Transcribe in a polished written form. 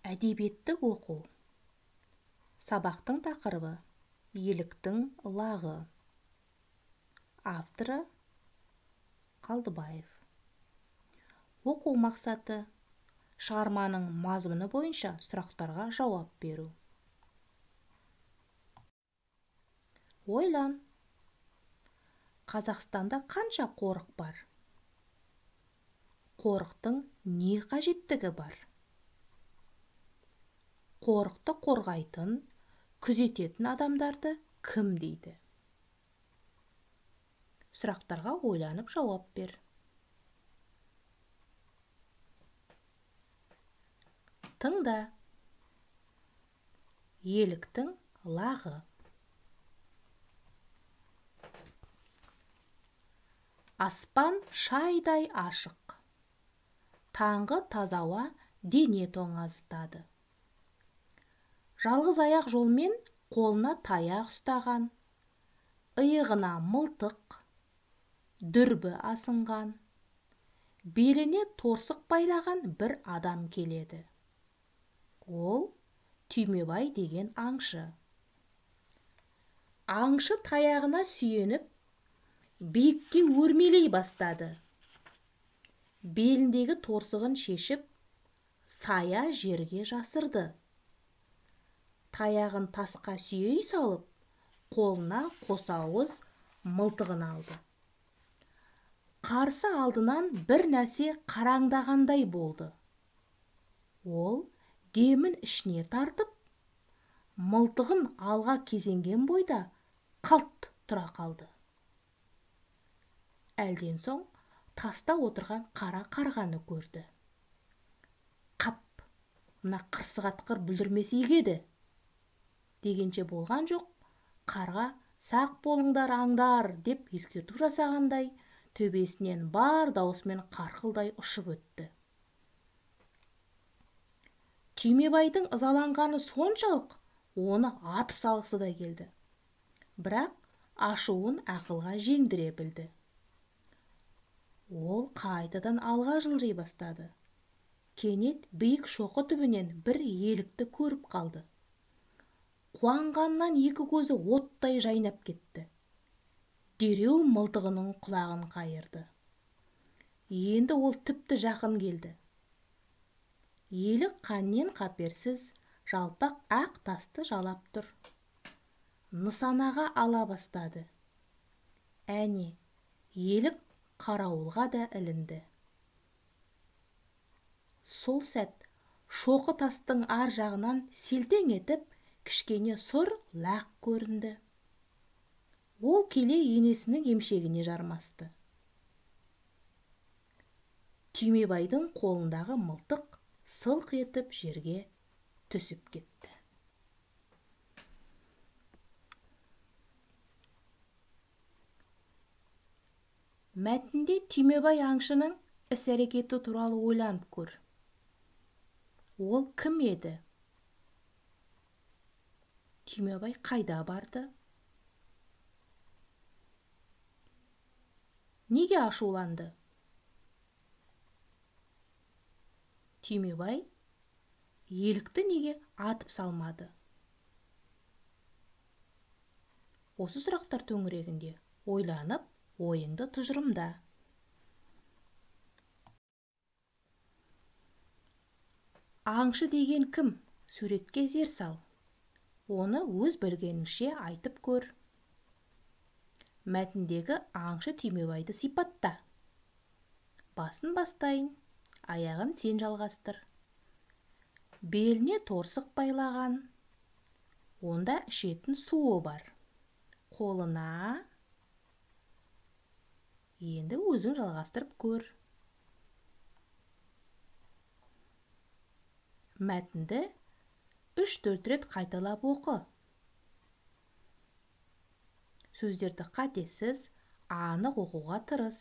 Әдебиеттік оқу. Сабақтың тақырыбы еліктің лағы. Авторы Қалдыбаев. Оқу мақсаты шығарманың мазмұны бойынша сұрақтарға жауап беру. Ойлан. Қазақстанда қанша қорық бар? Қорықтың не қажеттігі бар? Қорықты қорғайтын, күзететін адамдарды кім дейді? Сұрақтарға ойланып жауап бер. Тыңда. Еліктің лағы. Аспан шайдай ашық. Таңғы таза ауа дене тоңазытады. Жалғыз аяқ жолмен қолына таяқ ұстаған, иығына мылтық, дүрбі асынған, беліне торсық байлаған бір адам келеді. Ол Түймебай деген аңшы. Аңшы таяғына сүйеніп, биікке өрмелей бастады. Беліндегі торсығын шешіп, сая жерге жасырды. Таяғын тасқа сүйей салып, қолына қосауыз мылтығын алды. Қарсы алдынан бір нәрсе қараңдағандай болды. Ол демін ішіне тартып, мылтығын алға кезенген бойда қалт тұра қалды. Әлден соң таста отырған қара қарғаны көрді. Қап, мына қырсық атқыр бүлдірмесе егеді дегенше болған жоқ, қарға сақ болыңдар аңдар деп ескерту жасағандай, төбесінен бар даусымен қарқылдай ұшып өтті. Түймебайдың ызаланғаны соншалық, оны атып салғысы да келді. Бірақ ашуын ақылға жеңдіре білді. Ол қайтадан алға жылжи бастады. Кенет биік шоқы түбінен бір елікті көріп қалды. Қуанғаннан екі көзі оттай жайнап кетті. Дереу мылтығының құлағын қайырды. Енді ол тіпті жақын келді. Елік қаннен қаперсіз жалпақ ақ тасты жалап тұр. Нысанаға ала бастады. Әне, елік қарауылға да ілінді. Сол сәт шоқы тастың ар жағынан селтең етіп, кішкене сұр лақ көрінді. Ол келе енесінің емшегіне жармасты. Түймебайдың қолындағы мылтық сылқ етіп жерге түсіп кетті. Мәтінде Түймебай аңшының іс-әрекеті туралы ойланып көр. Ол кім еді? Түймебай қайда барды? Неге ашуланды? Түймебай елікті неге атып салмады? Осы сұрақтар төңірегінде ойланып, ойыңды тұжырымда. Аңшы деген кім? Суретке зер сал. Оны өз білгеніңше айтып көр. Мәтіндегі аңшы Түймебайды сипатта. Басын бастайын, аяғын сен жалғастыр. Беліне торсық байлаған. Онда ішетін суы бар. Қолына. Енді өзің жалғастырып көр. Мәтінді 3-4 рет қайталап оқы. Сөздерді қатесіз, анық оқуға тырыс.